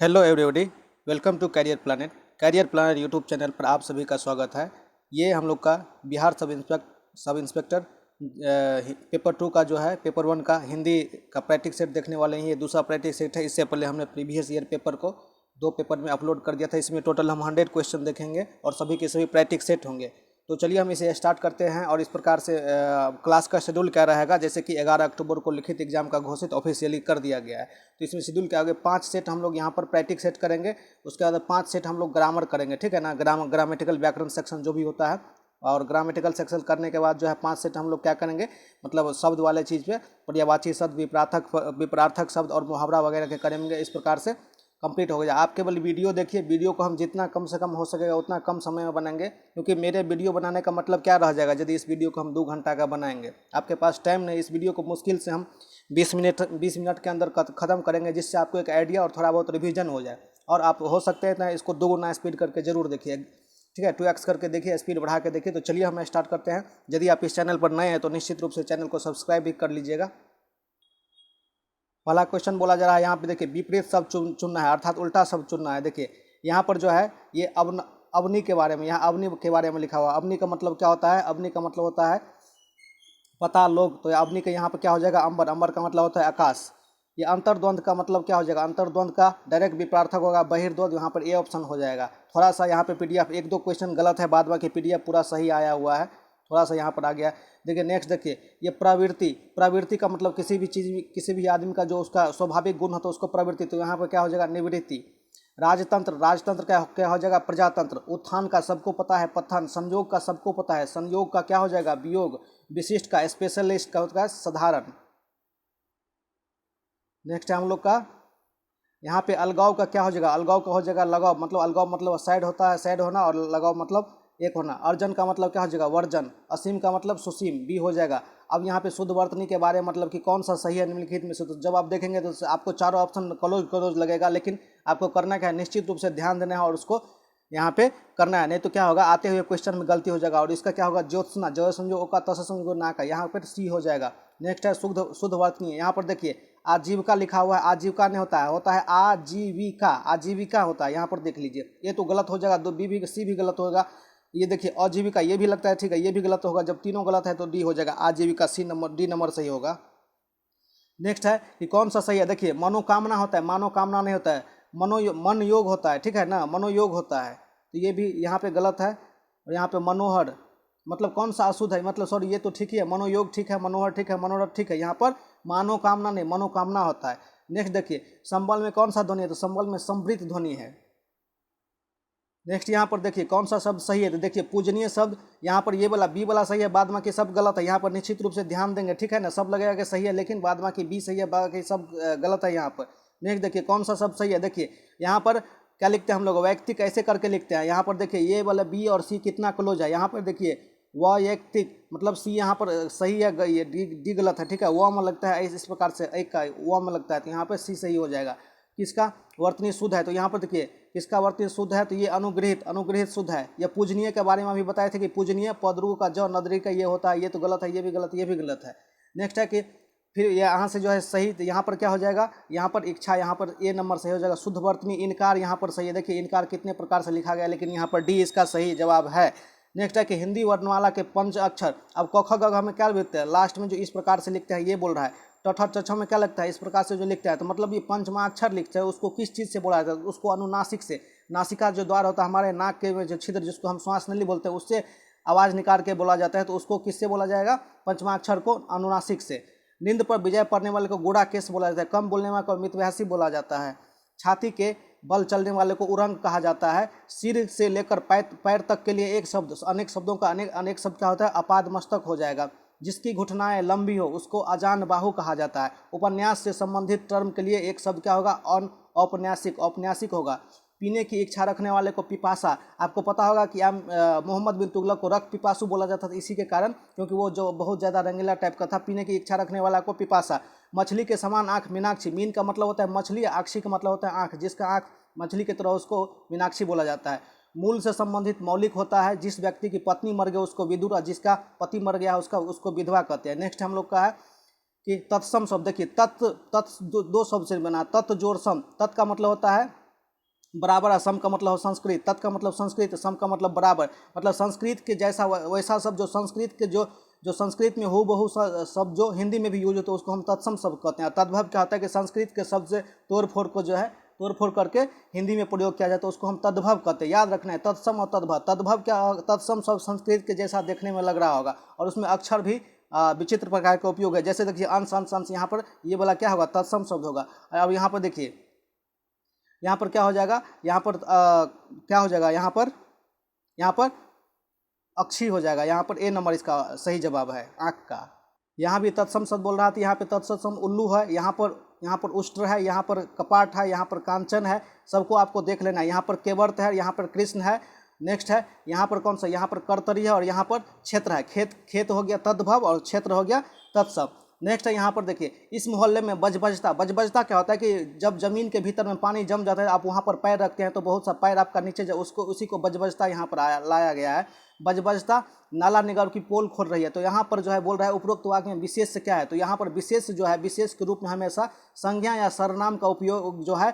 Hello everybody, welcome to Career Planet. Career Planet YouTube channel पर आप सभी का स्वागत है। ये हम लोग का बिहार सब इंस्पेक्टर पेपर 2 का जो है पेपर 1 का हिंदी का प्रैक्टिस सेट देखने वाले हैं। ये दूसरा प्रैक्टिस सेट है। इससे पहले हमने प्रीवियस ईयर पेपर को 2 पेपर में अपलोड कर दिया था। इसमें टोटल हम 100 क्वेश्चन देखेंगे और सभी के सभी प्रैक्टिस सेट होंगे। तो चलिए हम इसे स्टार्ट करते हैं। और इस प्रकार से क्लास का शेड्यूल क्या रहेगा, जैसे कि 11 अक्टूबर को लिखित एग्जाम का घोषित ऑफिशियली कर दिया गया है। तो इसमें शेड्यूल के आगे 5 सेट हम लोग यहाँ पर प्रैक्टिस सेट करेंगे। उसके बाद 5 सेट हम लोग ग्रामर करेंगे, ठीक है ना। ग्रामेटिकल व्याकरण सेक्शन जो भी होता है, और ग्रामेटिकल सेक्शन करने के बाद जो है 5 सेट हम लोग क्या करेंगे, मतलब शब्द वाले चीज़ पे पर्यायवाची शब्द, विपरार्थक शब्द और मुहावरा वगैरह के करेंगे। इस प्रकार से कंप्लीट हो गया। आप केवल वीडियो देखिए। वीडियो को हम जितना कम से कम हो सकेगा उतना कम समय में बनाएंगे, क्योंकि मेरे वीडियो बनाने का मतलब क्या रह जाएगा यदि इस वीडियो को हम 2 घंटा का बनाएंगे। आपके पास टाइम नहीं। इस वीडियो को मुश्किल से हम 20 मिनट के अंदर ख़त्म करेंगे, जिससे आपको एक आइडिया और थोड़ा बहुत रिवीजन हो जाए। और आप हो सकते हैं ना इसको 2 गुना स्पीड करके जरूर देखिए, ठीक है। 2x करके देखिए, स्पीड बढ़ा के देखिए। तो चलिए हम स्टार्ट करते हैं। यदि आप इस चैनल पर नए हैं तो निश्चित रूप से चैनल को सब्सक्राइब भी कर लीजिएगा। पहला क्वेश्चन बोला जा रहा है यहाँ पे, देखिए विपरीत शब्द चुनना है, अर्थात उल्टा शब्द चुनना है। देखिए यहाँ पर जो है ये अवनी के बारे में, यहाँ अवनी के बारे में लिखा हुआ। अवनी का मतलब क्या होता है? अवनी का मतलब होता है पता लोग। तो अवनी का यहाँ पर क्या हो जाएगा? अंबर। अंबर का मतलब होता है आकाश। ये अंतर्द्वंद का मतलब क्या हो जाएगा? अंतर्द्वंद का डायरेक्ट विपरार्थक होगा बहिर्द्वंद। यहाँ पर ए ऑप्शन हो जाएगा। थोड़ा सा यहाँ पे पीडीएफ 1-2 क्वेश्चन गलत है, बाद बाकी पीडीएफ पूरा सही आया हुआ है। थोड़ा सा यहाँ पर आ गया। देखिए नेक्स्ट, देखिए ये प्रवृत्ति। प्रवृत्ति का मतलब किसी भी चीज़, किसी भी आदमी का जो उसका स्वाभाविक गुण हो तो उसको प्रवृत्ति। तो यहाँ पर क्या हो जाएगा? निवृत्ति। राजतंत्र। राजतंत्र क्या हो जाएगा? प्रजातंत्र। उत्थान का सबको पता है पतन। संयोग का सबको पता है संयोग। का क्या हो जाएगा? वियोग। विशिष्ट का स्पेशलिस्ट का होता है साधारण। नेक्स्ट है हम लोग का यहाँ पे अलगाव का क्या हो जाएगा? अलगाव का हो जाएगा लगाव। मतलब अलगाव मतलब साइड होता है, साइड होना, और लगाव मतलब एक होना। अर्जन का मतलब क्या हो जाएगा? वर्जन। असीम का मतलब सुसीम, बी हो जाएगा। अब यहाँ पे शुद्ध वर्तनी के बारे में मतलब कि कौन सा सही है निम्नलिखित में से। तो जब आप देखेंगे तो आपको चारों ऑप्शन क्लोज लगेगा, लेकिन आपको करना क्या है? निश्चित रूप से ध्यान देना है और उसको यहाँ पे करना है। नहीं तो क्या होगा? आते हुए क्वेश्चन में गलती हो जाएगा। और इसका क्या होगा? ज्योत्सना। जो समझो ओ का, तस समझो ना का, यहाँ पर सी हो जाएगा। नेक्स्ट है शुद्ध वर्तनी। यहाँ पर देखिए आजीविका लिखा हुआ है, आजीविका नहीं होता है, होता है आजीविका। आजीविका होता है, यहाँ पर देख लीजिए। ये तो गलत हो जाएगा, दो बी भी सी भी गलत होगा। ये देखिए आजीविका, ये भी लगता है ठीक है, ये भी गलत होगा। जब तीनों गलत है तो डी हो जाएगा। आजीविका डी नंबर सही होगा। नेक्स्ट है कि कौन सा सही है? देखिए मनोकामना होता है, मनोकामना नहीं होता है, मन योग होता है, ठीक है ना, मनोयोग होता है। तो ये भी यहाँ पे गलत है। और यहाँ पे मनोहर मतलब कौन सा अशुद्ध है? मतलब सॉरी, ये तो ठीक ही है, मनोयोग ठीक है, मनोहर ठीक है, मनोरथ ठीक है। यहाँ पर मानोकामना नहीं, मनोकामना होता है। नेक्स्ट देखिए संबल में कौन सा ध्वनि है? तो संबल में समृद्ध ध्वनि है। नेक्स्ट यहाँ पर देखिए कौन सा शब्द सही है? तो देखिए पूजनीय शब्द। यहाँ पर ये वाला बी वाला सही है, बाद बाकी सब गलत है। यहाँ पर निश्चित रूप से ध्यान देंगे, ठीक है ना। सब लगेगा कि सही है, लेकिन बाद बाकी बी सही है, बाकी सब गलत है यहाँ पर। नेक्स्ट देखिए कौन सा शब्द सही है? देखिए यहाँ पर क्या लिखते हैं हम लोग? वैयक्तिक ऐसे करके लिखते हैं। यहाँ पर देखिए ये वाला बी और सी कितना क्लोज है। यहाँ पर देखिए वैयक्तिक मतलब सी यहाँ पर सही है, ये डी गलत है, ठीक है। व में लगता है इस प्रकार से, एक का व में लगता है, तो यहाँ पर सी सही हो जाएगा। किसका वर्तनी शुद्ध है? तो यहाँ पर देखिए किसका वर्तनी शुद्ध है? तो ये अनुग्रहित शुद्ध है। यह पूजनीय के बारे में अभी बताए थे कि पूजनीय पदरू का जो नदरी का ये होता है, ये तो गलत है, ये भी गलत, ये भी गलत है। नेक्स्ट है कि फिर यहाँ से जो है सही, तो यहाँ पर क्या हो जाएगा? यहाँ पर इच्छा, यहाँ पर ए नंबर सही हो जाएगा। शुद्ध वर्तनी। इनकार यहाँ पर सही है। देखिए इनकार कितने प्रकार से लिखा गया, लेकिन यहाँ पर डी इसका सही जवाब है। नेक्स्ट है कि हिंदी वर्णमाला के 5 अक्षर। अब क ख ग घ में क्या लिखते हैं? लास्ट में जो इस प्रकार से लिखते हैं ये बोल रहा है। टठ चछ में क्या लगता है? इस प्रकार से जो लिखता है, तो मतलब ये पंचमा अक्षर लिखते हैं, उसको किस चीज़ से बोला जाता है? उसको अनुनासिक से। नासिका जो द्वार होता है हमारे नाक के में जो छिद्र, जिसको हम श्वास नली बोलते हैं, उससे आवाज़ निकाल के बोला जाता है। तो उसको किससे बोला जाएगा? पंचमा अक्षर को अनुनासिक से। नींद पर विजय पढ़ने वाले को गोड़ा केस बोला जाता है। कम बोलने वाले को मितव्यासी बोला जाता है। छाती के बल चलने वाले को उरंग कहा जाता है। सिर से लेकर पैर तक के लिए एक शब्द, अनेक शब्दों का अनेक शब्द क्या होता है? अपाद मस्तक हो जाएगा। जिसकी घुटनाएं लंबी हो उसको अजान बाहु कहा जाता है। उपन्यास से संबंधित टर्म के लिए एक शब्द क्या होगा? औपन्यासिक होगा। पीने की इच्छा रखने वाले को पिपासा। आपको पता होगा कि मोहम्मद बिन तुगलक को रक्त पिपासु बोला जाता था, इसी के कारण, क्योंकि वो जो बहुत ज़्यादा रंगीला टाइप का था। पीने की इच्छा रखने वाला को पिपासा। मछली के समान आँख मीनाक्षी। मीन का मतलब होता है मछली, आक्षी का मतलब होता है आँख। जिसका आँख मछली की तरह उसको मीनाक्षी बोला जाता है। मूल से संबंधित मौलिक होता है। जिस व्यक्ति की पत्नी मर गई उसको विदुर, और जिसका पति मर गया उसको विधवा कहते हैं। नेक्स्ट हम लोग का है कि तत्सम शब्द। देखिए दो शब्द से बना, तत् जोड़ सम। तत् का मतलब होता है बराबर, सम का मतलब हो संस्कृत, तत् का मतलब संस्कृत, सम का मतलब बराबर, मतलब संस्कृत के जैसा वैसा शब्द जो संस्कृत के जो संस्कृत में हो बहु शब्द जो हिंदी में भी यूज होता है उसको हम तत्सम शब्द कहते हैं। तद्भव क्या होता है कि संस्कृत के शब्द से तोड़ फोड़ को जो है तोड़ फोड़ करके हिंदी में प्रयोग किया जाता है, उसको हम तद्भव कहते हैं। याद रखना है तत्सम और तद्भव। तद्भव क्या, तत्सम शब्द संस्कृत के जैसा देखने में लग रहा होगा और उसमें अक्षर भी विचित्र प्रकार का उपयोग है। जैसे देखिए अंश अंश अंश, यहाँ पर ये वाला क्या होगा, तत्सम शब्द होगा। अब यहाँ पर देखिए, यहाँ पर क्या हो जाएगा, यहाँ पर क्या हो जाएगा, यहाँ पर अक्षी हो जाएगा। यहाँ पर ए नंबर इसका सही जवाब है, आँख का। यहाँ भी तत्सम शब्द बोल रहा था, यहाँ पे तत्सम उल्लू है, यहाँ पर उष्ट्र है, यहाँ पर कपाट है, यहाँ पर कांचन है, सबको आपको देख लेना है। यहाँ पर केवर्त है, यहाँ पर कृष्ण है। नेक्स्ट है यहाँ पर कौन सा, यहाँ पर कर्तरी है और यहाँ पर क्षेत्र है। खेत हो गया तद्भव और क्षेत्र हो गया तत्सम। नेक्स्ट है यहाँ पर देखिए, इस मोहल्ले में बजबजता। बजबजता क्या होता है कि जब जमीन के भीतर में पानी जम जाता है, आप वहाँ पर पैर रखते हैं तो बहुत सा पैर आपका नीचे जो उसी को बजबजता यहाँ पर लाया गया है। बजबजता नाला निगार की पोल खोल रही है। तो यहाँ पर जो है बोल रहा है उपरोक्त वाक्य में विशेष क्या है, तो यहाँ पर विशेष जो है, विशेष के रूप में हमेशा संज्ञा या सर्वनाम का उपयोग जो है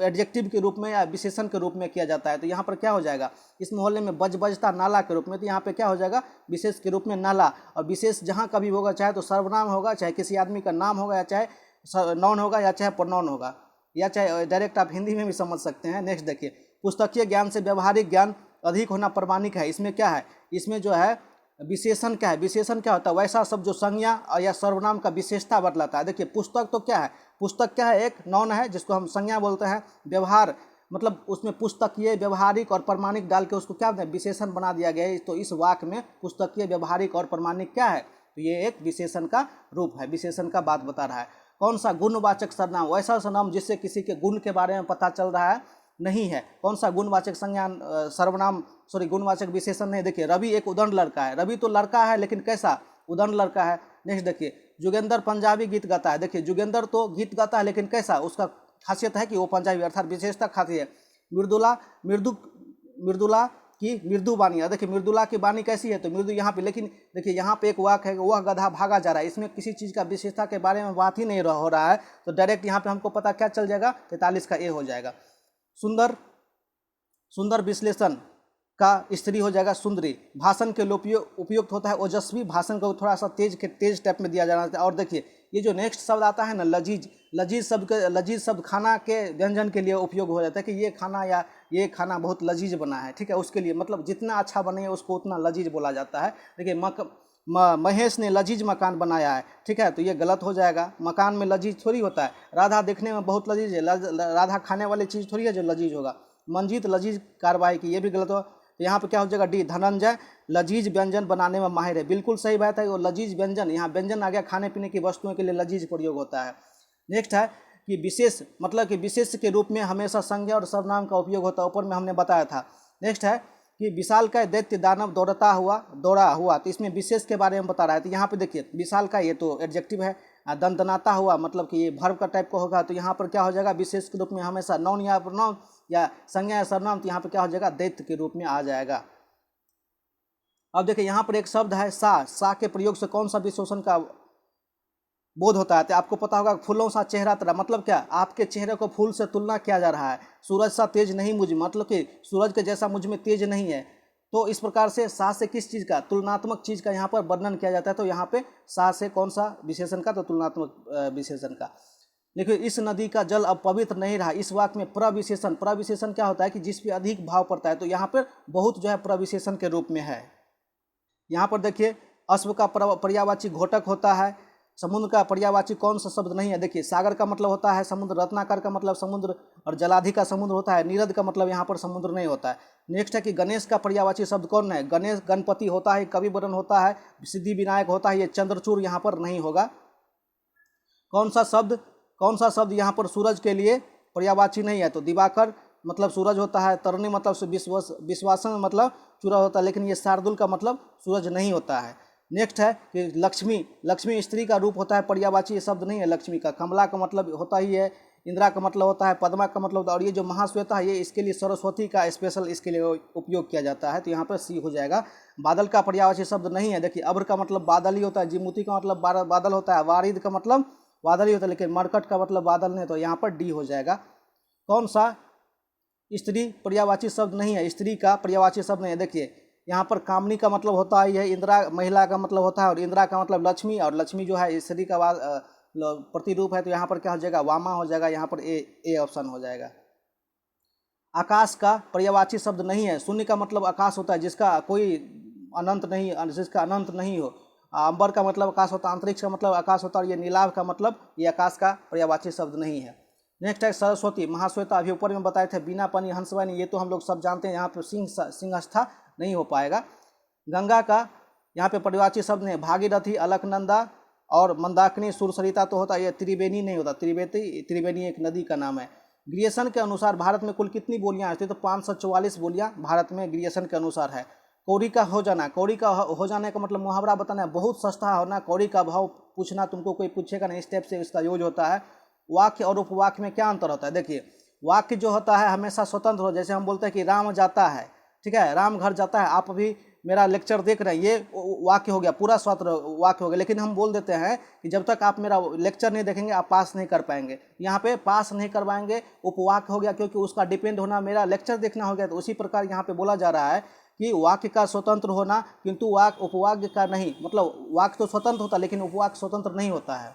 एडजेक्टिव के रूप में या विशेषण के रूप में किया जाता है। तो यहाँ पर क्या हो जाएगा, इस मोहल्ले में बजबजता नाला के रूप में, तो यहाँ पे क्या हो जाएगा, विशेष के रूप में नाला। और विशेष जहाँ कभी होगा, चाहे तो सर्वनाम होगा, चाहे किसी आदमी का नाम होगा, या चाहे नाउन होगा, या चाहे प्रोनाउन होगा, या चाहे डायरेक्ट आप हिंदी में भी समझ सकते हैं। नेक्स्ट देखिए, पुस्तकीय ज्ञान से व्यवहारिक ज्ञान अधिक होना प्रमाणिक है। इसमें क्या है, इसमें जो है विशेषण क्या है, विशेषण क्या होता है, वैसा सब जो संज्ञा या सर्वनाम का विशेषता बतलाता है। देखिए पुस्तक तो क्या है, पुस्तक क्या है, एक नाउन है जिसको हम संज्ञा बोलते हैं। व्यवहार मतलब उसमें पुस्तकीय, व्यवहारिक और प्रमाणिक डाल के उसको क्या बोलते हैं, विशेषण बना दिया गया है। तो इस वाक्य में पुस्तकीय, व्यवहारिक और प्रमाणिक क्या है, तो ये एक विशेषण का रूप है, विशेषण का बात बता रहा है। कौन सा, गुणवाचक सर्वनाम, वैसा सर्वनाम जिससे किसी के गुण के बारे में पता चल रहा है नहीं है। कौन सा, गुणवाचक संज्ञा सर्वनाम, सॉरी गुणवाचक विशेषण नहीं। देखिए रवि एक उदंड लड़का है, रवि तो लड़का है लेकिन कैसा, उदंड लड़का है। नेक्स्ट देखिए, जोगेंद्र पंजाबी गीत गाता है। देखिए जोगेंद्र तो गीत गाता है लेकिन कैसा, उसका खासियत है कि वो पंजाबी, अर्थात विशेषता खाती है। मृदुला की मृदु बानी है। देखिए मृदुला की बानी कैसी है, तो मृदु यहाँ पे, लेकिन देखिए यहाँ पे एक वाक्य है, वह गधा भागा जा रहा है। इसमें किसी चीज़ का विशेषता के बारे में बात ही नहीं हो रहा है, तो डायरेक्ट यहाँ पे हमको पता क्या चल जाएगा, 43 का ए हो जाएगा। सुंदर विश्लेषण का स्त्री हो जाएगा सुंदरी। भाषण के लिए उपयुक्त होता है ओजस्वी। भाषण को थोड़ा सा तेज टाइप में दिया जाना चाहिए। और देखिए ये जो नेक्स्ट शब्द आता है ना, लजीज, लजीज शब्द खाना के व्यंजन के लिए उपयोग हो जाता है कि ये खाना या ये खाना बहुत लजीज बना है, ठीक है, उसके लिए मतलब जितना अच्छा बने उसको उतना लजीज बोला जाता है। देखिए महेश ने लजीज मकान बनाया है, ठीक है, तो ये गलत हो जाएगा। मकान में लजीज थोड़ी होता है। राधा देखने में बहुत लजीज है, राधा खाने वाली चीज़ थोड़ी है जो लजीज होगा। मंजीत लजीज कार्रवाई की, ये भी गलत हो। तो यहाँ पे क्या हो जाएगा, डी, धनंजय लजीज व्यंजन बनाने में माहिर है। बिल्कुल सही बात है, वो लजीज व्यंजन, यहाँ व्यंजन आ गया, खाने पीने की वस्तुओं के लिए लजीज प्रयोग होता है। नेक्स्ट है कि विशेष, मतलब कि विशेष के रूप में हमेशा संज्ञा और सर्वनाम का उपयोग होता है, ऊपर में हमने बताया था। नेक्स्ट है कि विशाल का दैत्य दानव दौड़ा हुआ, तो इसमें विशेष के बारे में बता रहा है। तो यहाँ पे देखिए विशाल का, ये तो एडजेक्टिव है। दंदनाता हुआ मतलब कि ये वर्ब का टाइप का होगा, तो यहाँ पर क्या हो जाएगा, विशेष के रूप में हमेशा नाउन या प्रोनाउन या संज्ञा या सर्वनाम, तो यहाँ पर क्या हो जाएगा, दैत्य के रूप में आ जाएगा। अब देखिए यहाँ पर एक शब्द है सा के प्रयोग से कौन सा विशेषण का बोध होता है, तो आपको पता होगा फूलों सा चेहरा तेरा, मतलब क्या, आपके चेहरे को फूल से तुलना किया जा रहा है। सूरज सा तेज नहीं मुझ, मतलब कि सूरज के जैसा मुझ में तेज नहीं है। तो इस प्रकार से सा से किस चीज़ का, तुलनात्मक चीज़ का यहाँ पर वर्णन किया जाता है। तो यहाँ पे सा से कौन सा विशेषण का, तो तुलनात्मक विशेषण का। देखिए इस नदी का जल अब पवित्र नहीं रहा। इस वाक्य में प्रविशेषण क्या होता है कि जिस पे अधिक भाव पड़ता है, तो यहाँ पर बहुत जो है प्रविशेषण के रूप में है। यहाँ पर देखिए अश्व का पर्यायवाची घोटक होता है। समुद्र का पर्यायवाची कौन सा शब्द नहीं है, देखिए सागर का मतलब होता है समुद्र, रत्नाकर का मतलब समुद्र और जलाधि का समुद्र होता है। नीरद का मतलब यहाँ पर समुद्र नहीं होता है। नेक्स्ट है कि गणेश का पर्यायवाची शब्द कौन है, गणेश गणपति होता है, कविवरण होता है, सिद्धि विनायक होता है, ये चंद्रचूड़ यहाँ पर नहीं होगा। कौन सा शब्द यहाँ पर सूरज के लिए पर्यायवाची नहीं है, तो दिवाकर मतलब सूरज होता है, तरनी मतलब विश्वासन मतलब चूरा होता है, लेकिन ये शार्दुल का मतलब सूरज नहीं होता है। नेक्स्ट है कि लक्ष्मी स्त्री का रूप होता है, पर्यायवाची शब्द नहीं है लक्ष्मी का। कमला का मतलब होता ही है, इंदिरा का मतलब होता है, पद्मा का मतलब होता है, और ये जो महाश्वेता है ये इसके लिए सरस्वती का स्पेशल इसके लिए उपयोग किया जाता है, तो यहाँ पर सी हो जाएगा। बादल का पर्यायवाची शब्द नहीं है, देखिए अब्र का मतलब बादल ही होता है, जिमुती का मतलब बादल होता है, वारिद का मतलब बादल ही होता है, लेकिन मरकट का मतलब बादल नहीं, तो यहाँ पर डी हो जाएगा। कौन सा स्त्री पर्यायवाची शब्द नहीं है, स्त्री का पर्यायवाची शब्द नहीं है। देखिए यहाँ पर कामनी का मतलब होता है यह इंदिरा, महिला का मतलब होता है, और इंदिरा का मतलब लक्ष्मी, और लक्ष्मी जो है स्त्री का प्रतिरूप है, तो यहाँ पर क्या हो जाएगा, वामा हो जाएगा। यहाँ पर ए ऑप्शन हो जाएगा। आकाश का पर्यायवाची शब्द नहीं है। शून्य का मतलब आकाश होता है जिसका कोई अनंत नहीं, जिसका अनंत नहीं हो। अंबर का मतलब आकाश होता है, अंतरिक्ष का मतलब आकाश होता है, और ये नीलाभ का मतलब ये आकाश का पर्यायवाची शब्द नहीं है। नेक्स्ट है सरस्वती, महाश्वेता, अभी ऊपर में बताए थे, बिना पानी हंसवानी, ये तो हम लोग सब जानते हैं, यहाँ पर सिंहस्था नहीं हो पाएगा। गंगा का यहाँ पे पर्यायवाची शब्द नहीं, भागीरथी, अलकनंदा और मंदाकिनी, सुरसरिता तो होता है, ये त्रिवेणी नहीं होता, त्रिवेणी एक नदी का नाम है। ग्रियसन के अनुसार भारत में कुल कितनी बोलियां हैं, तो 544 बोलियां भारत में ग्रियसन के अनुसार है। कौड़ी का हो जाना, कौड़ी का हो जाने का मतलब मुहावरा बताना है, बहुत सस्ता होना, कौड़ी का भाव पूछना, तुमको कोई पूछेगा नहीं, इस टाइप से इसका यूज होता है। वाक्य और उपवाक्य में क्या अंतर होता है, देखिए वाक्य जो होता है हमेशा स्वतंत्र हो, जैसे हम बोलते हैं कि राम जाता है, ठीक है, राम घर जाता है, आप अभी मेरा लेक्चर देख रहे हैं, ये वाक्य हो गया, पूरा स्वतंत्र वाक्य हो गया। लेकिन हम बोल देते हैं कि जब तक आप मेरा लेक्चर नहीं देखेंगे आप पास नहीं कर पाएंगे, यहाँ पे पास नहीं करवाएंगे उपवाक्य हो गया, क्योंकि उसका डिपेंड होना मेरा लेक्चर देखना हो गया। तो उसी प्रकार यहाँ पे बोला जा रहा है कि वाक्य का स्वतंत्र होना, किंतु उपवाक्य का नहीं, मतलब वाक्य तो स्वतंत्र होता है लेकिन उपवाक्य स्वतंत्र नहीं होता है।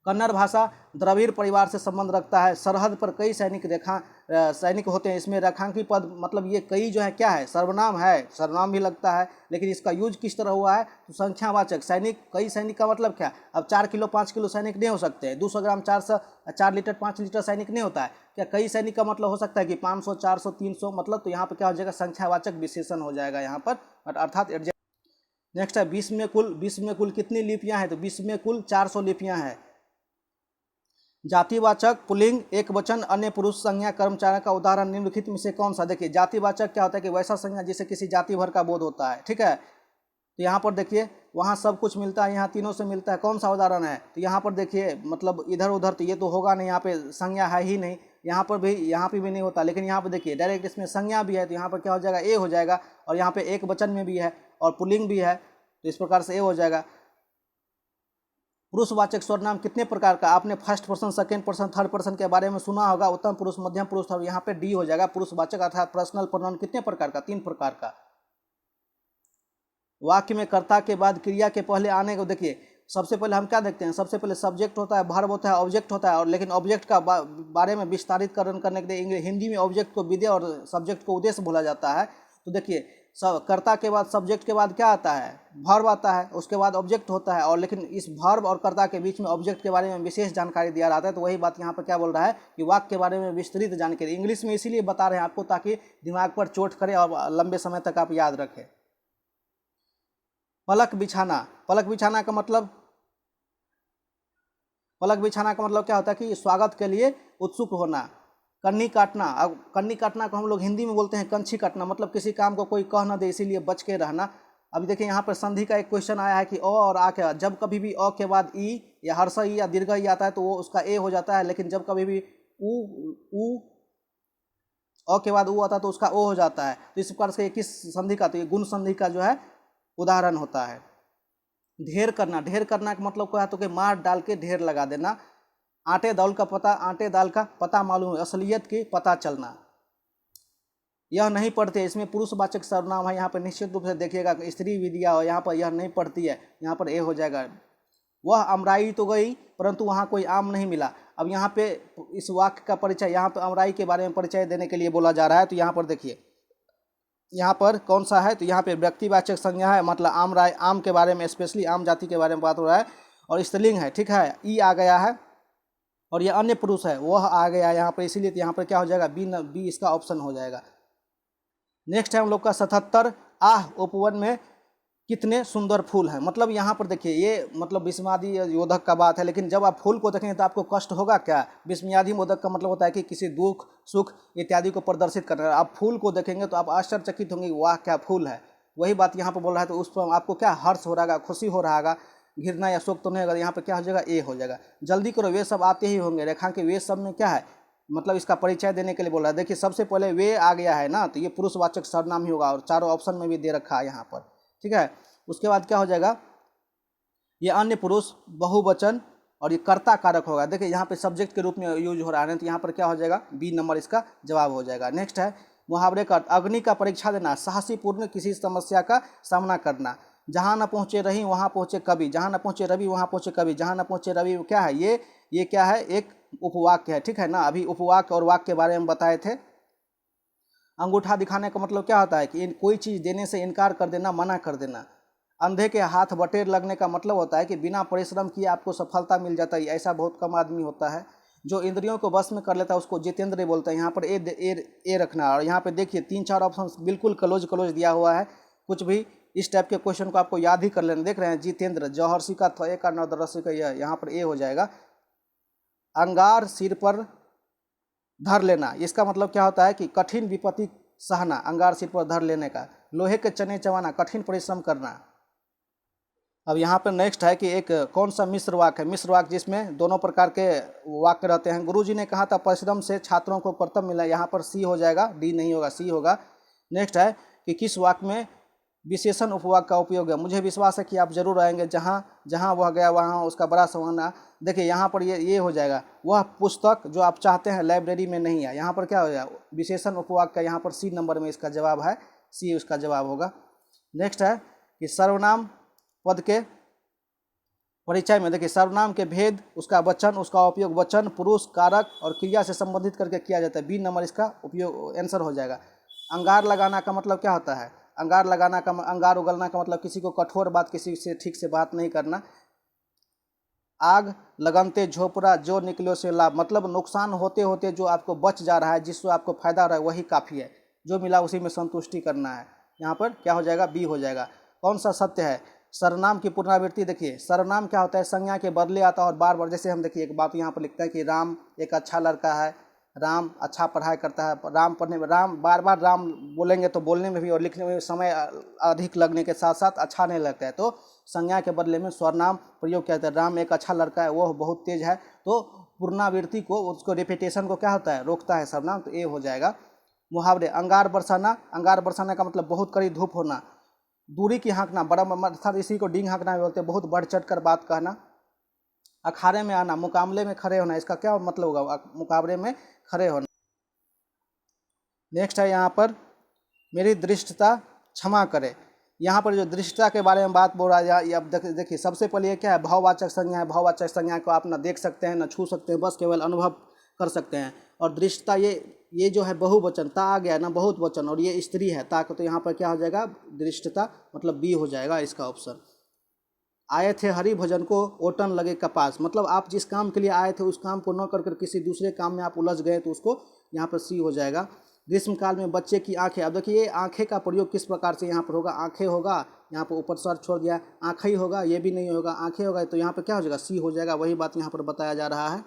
कन्नड़ भाषा द्रविड़ परिवार से संबंध रखता है। सरहद पर कई सैनिक होते हैं, इसमें रेखांकी पद मतलब ये कई जो है क्या है, सर्वनाम है, सर्वनाम भी लगता है, लेकिन इसका यूज किस तरह हुआ है, तो संख्यावाचक। सैनिक, कई सैनिक का मतलब क्या, अब 4 किलो 5 किलो सैनिक नहीं हो सकते, 200 ग्राम 4 लीटर 5 लीटर सैनिक नहीं होता है क्या, कई सैनिक का मतलब हो सकता है कि 500 400 300, मतलब तो यहाँ पर क्या हो जाएगा, संख्यावाचक विशेषण हो जाएगा यहाँ पर, अर्थात एडजेक्टिव। नेक्स्ट है विश्व में कुल कितनी लिपियाँ हैं, तो विश्व में कुल 400 लिपियाँ हैं। जातिवाचक पुल्लिंग एक वचन अन्य पुरुष संज्ञा कर्मचारी का उदाहरण निम्नलिखित में से कौन सा। देखिए जातिवाचक क्या होता है कि वैसा संज्ञा जिसे किसी जाति भर का बोध होता है, ठीक है। तो यहाँ पर देखिए वहाँ सब कुछ मिलता है, यहाँ तीनों से मिलता है, कौन सा उदाहरण है, तो यहाँ पर देखिए मतलब इधर उधर तो ये तो होगा नहीं, यहाँ पे संज्ञा है ही नहीं, यहाँ पर भी नहीं होता, लेकिन यहाँ पर देखिए डायरेक्ट इसमें संज्ञा भी है, तो यहाँ पर क्या हो जाएगा, ए हो जाएगा, और यहाँ पे एक वचन में भी है और पुल्लिंग भी है, तो इस प्रकार से ए हो जाएगा। पुरुषवाचक सर्वनाम कितने प्रकार का, आपने first person, second person, third person के बारे में सुना होगा, उत्तम पुरुष, मध्यम पुरुष, और यहाँ पे डी हो जाएगा। पुरुषवाचक अर्थात पर्सनल प्रोनाउन कितने प्रकार का, 3 प्रकार का। वाक्य में कर्ता के बाद क्रिया के पहले आने को देखिए, सबसे पहले हम क्या देखते हैं, सबसे पहले सब्जेक्ट होता है, वर्ब होता है, ऑब्जेक्ट होता है, और लेकिन ऑब्जेक्ट का बारे में विस्तारित करने के लिए हिंदी में ऑब्जेक्ट को विधेय और सब्जेक्ट को उद्देश्य बोला जाता है। तो देखिए कर्ता के बाद सब्जेक्ट के बाद क्या आता है, वर्ब आता है, उसके बाद ऑब्जेक्ट होता है, और लेकिन इस वर्ब और कर्ता के बीच में ऑब्जेक्ट के बारे में विशेष जानकारी दिया जाता है। तो वही बात यहाँ पर क्या बोल रहा है कि वाक्य के बारे में विस्तृत जानकारी, इंग्लिश में इसीलिए बता रहे हैं आपको ताकि दिमाग पर चोट करे और लंबे समय तक आप याद रखें। पलक बिछाना का मतलब, क्या होता है कि स्वागत के लिए उत्सुक होना। कन्नी काटना, अब कन्नी काटना को हम लोग हिंदी में बोलते हैं कंछी काटना, मतलब किसी काम को कोई कह ना दे इसीलिए बच के रहना। अभी देखिए यहाँ पर संधि का एक क्वेश्चन आया है कि अ और आ के, जब कभी भी अ के बाद ई या हर्ष ई या दीर्घ ई आता है तो वो उसका ए हो जाता है, लेकिन जब कभी भी उ अ के बाद उ आता है तो उसका ओ हो जाता है। तो इस प्रकार से किस संधि का, तो ये गुण संधि का जो है उदाहरण होता है। ढेर करना का मतलब क्या है, तो कि मार डाल के ढेर लगा देना। आटे दाल का पता मालूम, असलियत की पता चलना। यह नहीं पढ़ते, इसमें पुरुषवाचक सर्वनाम है, यहाँ पर निश्चित रूप से देखिएगा स्त्री विद्या और यहाँ पर यह नहीं पढ़ती है, यहाँ पर ए हो जाएगा। वह अमराई तो गई परंतु वहाँ कोई आम नहीं मिला। अब यहाँ पे इस वाक्य का परिचय, यहाँ पर अमराई के बारे में परिचय देने के लिए बोला जा रहा है। तो यहाँ पर देखिए यहाँ पर कौन सा है, तो यहाँ पे व्यक्तिवाचक संज्ञा है, मतलब आम के बारे में, स्पेशली आम जाति के बारे में बात हो रहा है, और स्त्रीलिंग है, ठीक है, ई आ गया है, और ये अन्य पुरुष है वह आ गया यहाँ पर, इसीलिए तो यहाँ पर क्या हो जाएगा, बी इसका ऑप्शन हो जाएगा। नेक्स्ट है हम लोग का 77 उपवन में कितने सुंदर फूल हैं। मतलब यहाँ पर देखिए ये मतलब विस्मयादि योधक का बात है, लेकिन जब आप फूल को देखेंगे तो आपको कष्ट होगा क्या। विस्मयादि मोदक का मतलब होता है कि किसी दुख सुख इत्यादि को प्रदर्शित करना। आप फूल को देखेंगे तो आप आश्चर्यचकित होंगे, वाह क्या फूल है। वही बात यहाँ पर बोल रहा है, तो उस पर आपको क्या हर्ष हो रहा है, खुशी हो रहा है, घृणा या शोक तो नहीं होगा। यहाँ पर क्या हो जाएगा, ए हो जाएगा। जल्दी करो, वे सब आते ही होंगे। रेखांकित वे सब में क्या है, मतलब इसका परिचय देने के लिए बोल रहा है। देखिए सबसे पहले वे आ गया है ना, तो ये पुरुषवाचक सर्वनाम ही होगा, और चारों ऑप्शन में भी दे रखा है यहाँ पर, ठीक है। उसके बाद क्या हो जाएगा, ये अन्य पुरुष बहुवचन और ये कर्ता कारक होगा। देखिए यहाँ पे सब्जेक्ट के रूप में यूज हो रहा है, तो यहाँ पर क्या हो जाएगा, बी नंबर इसका जवाब हो जाएगा। नेक्स्ट है मुहावरे का अर्थ, अग्नि का परीक्षा देना, साहसीपूर्ण किसी समस्या का सामना करना। जहाँ न पहुँचे रही वहाँ पहुँचे कवि, जहाँ न पहुँचे रवि वहाँ पहुँचे कवि, जहाँ न पहुँचे रवि क्या है, ये क्या है, एक उपवाक्य है, ठीक है ना। अभी उपवाक्य और वाक्य के बारे में बताए थे। अंगूठा दिखाने का मतलब क्या होता है कि कोई चीज़ देने से इनकार कर देना, मना कर देना। अंधे के हाथ बटेर लगने का मतलब होता है कि बिना परिश्रम किए आपको सफलता मिल जाता है। ऐसा बहुत कम आदमी होता है जो इंद्रियों को वश में कर लेता है, उसको जितेंद्र बोलते हैं। यहाँ पर ए रखना। और यहाँ पे देखिए 3-4 ऑप्शन बिल्कुल क्लोज दिया हुआ है। कुछ भी इस टाइप के क्वेश्चन को आपको याद ही कर लेना। देख रहे हैं, जितेंद्र, जौहर्षि का थ का नौदरसी का यह, यहाँ पर ए हो जाएगा। अंगार सिर पर धर लेना, इसका मतलब क्या होता है कि कठिन विपत्ति सहना, अंगार सिर पर धर लेने का। लोहे के चने चबाना, कठिन परिश्रम करना। अब यहाँ पर नेक्स्ट है कि एक कौन सा मिश्र वाक्य है, मिश्र वाक्य जिसमें दोनों प्रकार के वाक्य रहते हैं। गुरुजी ने कहा था परिश्रम से छात्रों को कर्तव्य मिला, यहाँ पर सी हो जाएगा, डी नहीं होगा, सी होगा। नेक्स्ट है कि किस वाक्य में विशेषण उपवाक्य का उपयोग है। मुझे विश्वास है कि आप जरूर आएंगे, जहाँ जहाँ वह गया वहाँ उसका बड़ा संभावना। देखिए यहाँ पर ये हो जाएगा, वह पुस्तक जो आप चाहते हैं लाइब्रेरी में नहीं है। यहाँ पर क्या हो जाएगा, विशेषण उपवाक्य का यहाँ पर सी नंबर में इसका जवाब है, सी उसका जवाब होगा। नेक्स्ट है कि सर्वनाम पद के परिचय में देखिए सर्वनाम के भेद, उसका वचन, उसका उपयोग वचन, पुरुष, कारक और क्रिया से संबंधित करके किया जाता है। बी नंबर इसका उपयोग आंसर हो जाएगा। अंगार लगाना का मतलब क्या होता है, अंगार लगाना का, अंगार उगलना का मतलब किसी को कठोर बात, किसी से ठीक से बात नहीं करना। आग लगनते झोपड़ा जो निकलो से लाभ, मतलब नुकसान होते होते जो आपको बच जा रहा है, जिससे आपको फायदा हो रहा है वही काफ़ी है, जो मिला उसी में संतुष्टि करना है। यहाँ पर क्या हो जाएगा, बी हो जाएगा। कौन सा सत्य है, सर्वनाम की पुनरावृत्ति। देखिए सर्वनाम क्या होता है, संज्ञा के बदले आता है और बार बार। जैसे हम देखिए एक बात यहाँ पर लिखते हैं कि राम एक अच्छा लड़का है, राम अच्छा पढ़ाई करता है। राम पढ़ने में, राम बार बार राम बोलेंगे तो बोलने में भी और लिखने में भी समय अधिक लगने के साथ साथ अच्छा नहीं लगता है, तो संज्ञा के बदले में स्वरनाम प्रयोग किया जाता है। राम एक अच्छा लड़का है, वो बहुत तेज है, तो पुनरावृत्ति को, उसको रिपीटेशन को क्या होता है, रोकता है सर्वनाम, तो ए हो जाएगा। मुहावरे, अंगार बरसाना, अंगार बरसाना का मतलब बहुत कड़ी धूप होना। दूरी की हाँकना, बड़ा अर्थात इसी को डींग हाँकना बोलते हैं, बहुत बढ़ चढ़ कर बात कहना। अखाड़े में आना, मुकाबले में खड़े होना, इसका क्या मतलब होगा, मुकाबले में खड़े होना। नेक्स्ट है यहाँ पर मेरी दृष्टता क्षमा करे। यहाँ पर जो दृष्टता के बारे में बात बोल रहा है, अब देखिए सबसे पहले ये क्या है, भाववाचक संज्ञा है। भाववाचक संज्ञा को आप ना देख सकते हैं, ना छू सकते हैं, बस केवल अनुभव कर सकते हैं। और दृष्टता ये जो है बहुवचन, ता आ गया ना, बहुत वचन, और ये स्त्री है ता, तो यहाँ पर क्या हो जाएगा, दृष्टता मतलब बी हो जाएगा इसका ऑप्शन। आए थे हरि भजन को ओटन लगे कपास, मतलब आप जिस काम के लिए आए थे उस काम को न कर किसी दूसरे काम में आप उलझ गए, तो उसको यहाँ पर सी हो जाएगा। ग्रीष्म काल में बच्चे की आंखें, अब देखिए आंखें का प्रयोग किस प्रकार से यहाँ पर होगा, आंखें होगा, यहाँ पर ऊपर स्वर छोड़ दिया, आंखें ही होगा, ये भी नहीं होगा, आंखें होगा, तो यहाँ पर क्या हो जाएगा, सी हो जाएगा। वही बात यहाँ पर बताया जा रहा है।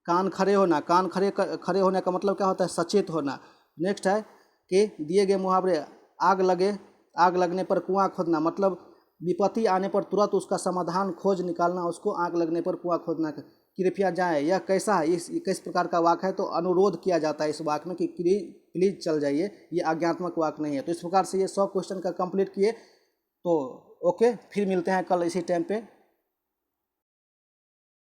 कान खड़े होना, कान खड़े होने का मतलब क्या होता है, सचेत होना। नेक्स्ट है कि दिए गए मुहावरे, आग लगने पर कुआं खोदना, मतलब विपत्ति आने पर तुरंत उसका समाधान खोज निकालना, उसको आग लगने पर कुआं खोदना। कृपया जाएं, यह कैसा है, इस किस प्रकार का वाक्य है, तो अनुरोध किया जाता है इस वाक्य में कि प्लीज चल जाइए, ये आज्ञात्मक वाक्य नहीं है। तो इस प्रकार से ये 100 क्वेश्चन का कंप्लीट किए। तो ओके, फिर मिलते हैं कल इसी टाइम पे।